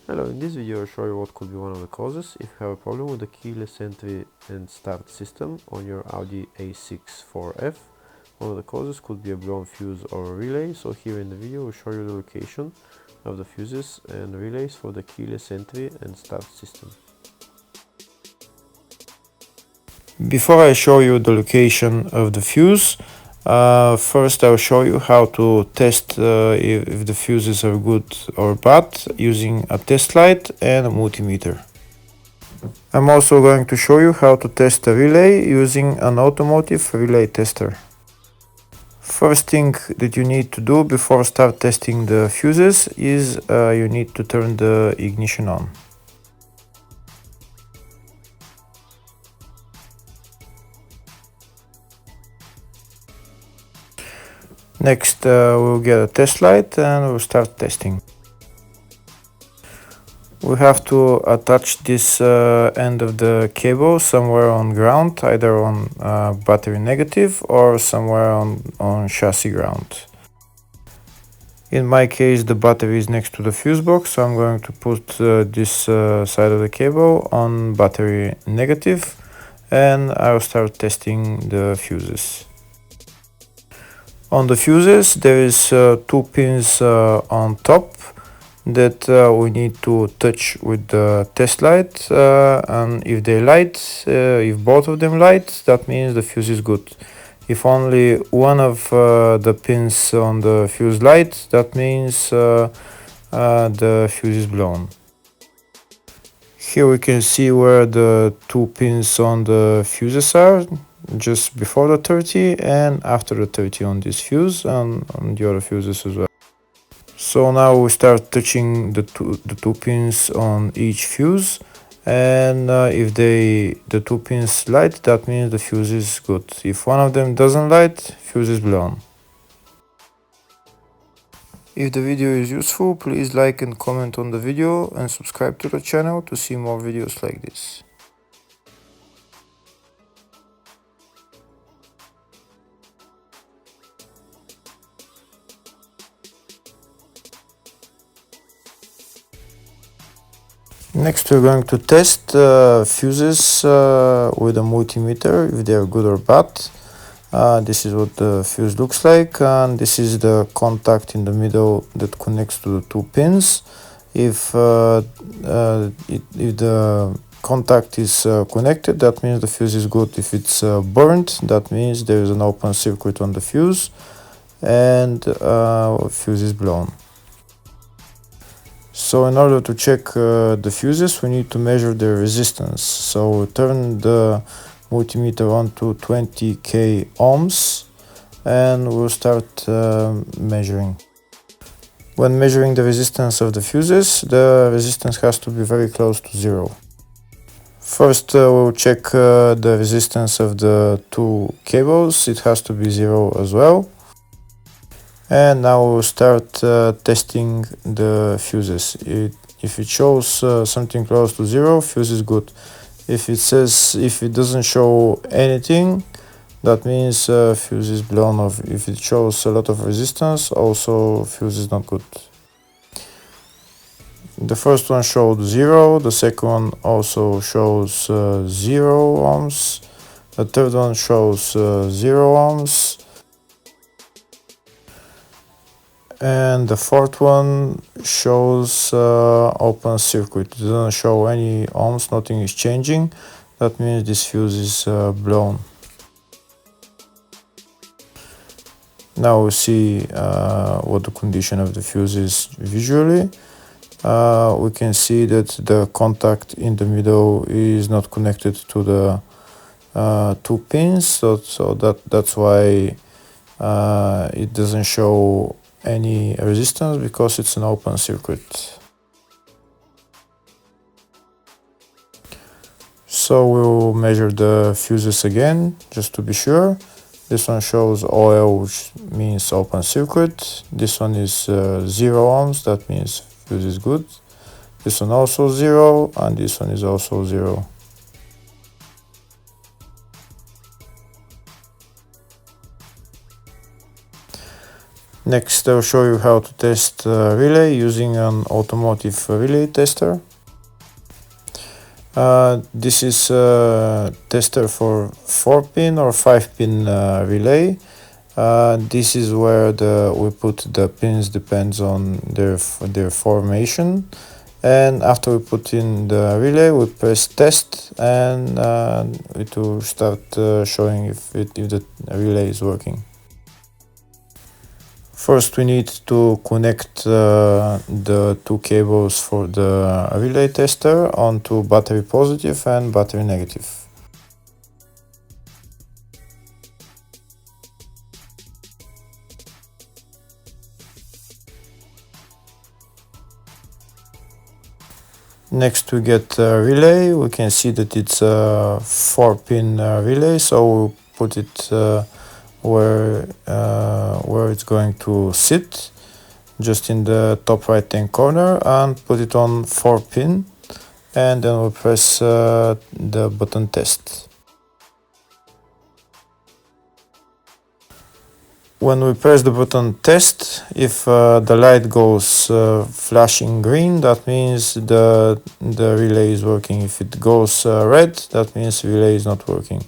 Hello, in this video I'll show you what could be one of the causes if you have a problem with the keyless entry and start system on your Audi A6 4F. One of the causes could be a blown fuse or a relay, so here in the video we'll show you the location of the fuses and relays for the keyless entry and start system. Before I show you the location of the fuse, first I'll show you how to test if the fuses are good or bad using a test light and a multimeter. I'm also going to show you how to test a relay using an automotive relay tester. First thing that you need to do before start testing the fuses is you need to turn the ignition on. Next we'll get a test light and we'll start testing. We have to attach this end of the cable somewhere on ground, either on battery negative or somewhere on chassis ground. In my case the battery is next to the fuse box, so I'm going to put this side of the cable on battery negative and I'll start testing the fuses. On the fuses there is two pins on top that we need to touch with the test light, and if they light, if both of them light, that means the fuse is good. If only one of the pins on the fuse light, that means the fuse is blown. Here we can see where the two pins on the fuses are, just before the 30 and after the 30 on this fuse and on the other fuses as well. So now we start touching the two pins on each fuse, and if the two pins light, that means the fuse is good. If one of them doesn't light, fuse is blown. If the video is useful, please like and comment on the video and subscribe to the channel to see more videos like this. Next we're going to test fuses with a multimeter, if they are good or bad. This is what the fuse looks like, and this is the contact in the middle that connects to the two pins. If the contact is connected, that means the fuse is good. If it's burnt, that means there is an open circuit on the fuse and fuse is blown. So in order to check the fuses, we need to measure the resistance. So turn the multimeter on to 20k ohms and we'll start measuring. When measuring the resistance of the fuses, the resistance has to be very close to zero. First we'll check the resistance of the two cables. It has to be zero as well. And now we'll start testing the fuses. If it shows something close to zero, fuse is good. If it doesn't show anything, that means fuse is blown off. If it shows a lot of resistance, also fuse is not good. The first one showed 0, the second one also shows 0 ohms, the third one shows 0 ohms, and the fourth one shows open circuit. It doesn't show any ohms, nothing is changing. That means this fuse is blown. Now we see what the condition of the fuse is visually. We can see that the contact in the middle is not connected to the two pins, so that's why it doesn't show any resistance, because it's an open circuit. So we'll measure the fuses again just to be sure. This one shows OL, which means open circuit. This one is 0 ohms, that means fuse is good. This one also 0, and this one is also 0. Next, I'll show you how to test relay using an automotive relay tester. This is a tester for 4-pin or 5-pin relay. This is where we put the pins, depends on their formation. And after we put in the relay, we press test, and it will start showing if the relay is working. First, we need to connect the two cables for the relay tester onto battery positive and battery negative. Next, we get a relay. We can see that it's a 4-pin relay, so we'll put it where it's going to sit, just in the top right hand corner, and put it on 4-pin, and then we'll press the button test. When we press the button test, if the light goes flashing green, that means the relay is working. If it goes red, that means the relay is not working.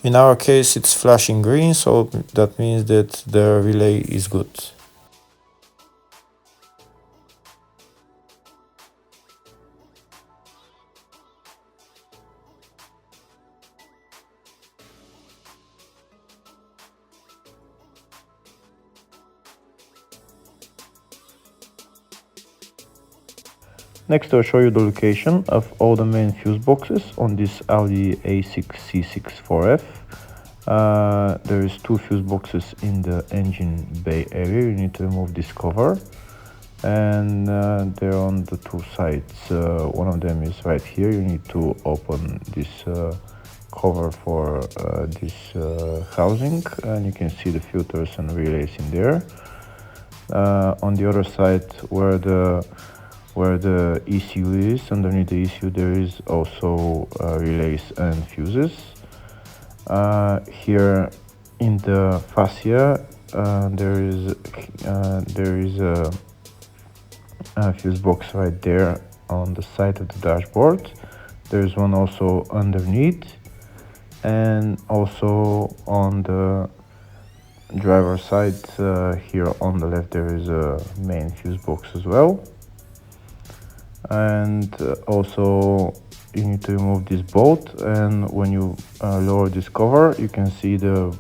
In our case, it's flashing green, so that means that the relay is good. Next, I'll show you the location of all the main fuse boxes on this Audi A6 C6 4F. There is 2 fuse boxes in the engine bay area. You need to remove this cover, and they're on the 2 sides. One of them is right here. You need to open this cover for this housing, and you can see the filters and relays in there. On the other side, where the ECU is, underneath the ECU there is also relays and fuses. Here in the fascia there is a fuse box right there on the side of the dashboard. There's one also underneath, and also on the driver side here on the left there is a main fuse box as well. And also you need to remove this bolt, and when you lower this cover, you can see the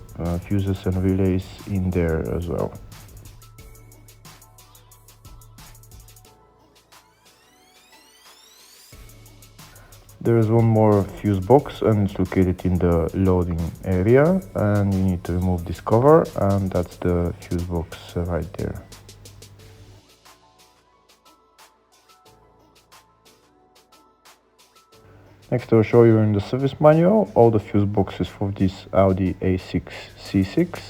fuses and relays in there as well. There is one more fuse box, and it's located in the loading area, and you need to remove this cover, and that's the fuse box right there. Next, I'll show you in the service manual all the fuse boxes for this Audi A6 C6,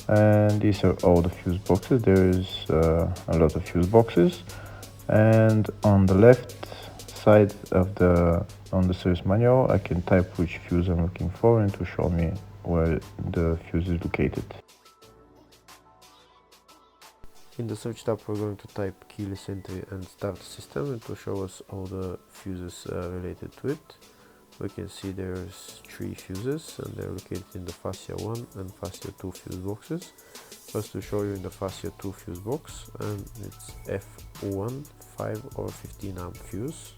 and these are all the fuse boxes. There is a lot of fuse boxes, and on the left side of the service manual I can type which fuse I'm looking for, and to show me where the fuse is located. In the search tab, we're going to type keyless entry and start system, and to show us all the fuses related to it. We can see there's 3 fuses, and they're located in the fascia 1 and fascia 2 fuse boxes. First, to show you in the fascia 2 fuse box, and it's F1 5 or 15 amp fuse.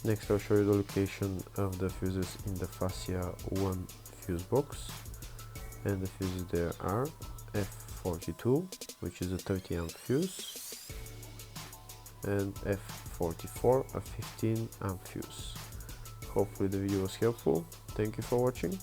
Next, I'll show you the location of the fuses in the fascia 1 fuse box. And the fuses there are F42, which is a 30 amp fuse, and F44, a 15 amp fuse. Hopefully the video was helpful. Thank you for watching.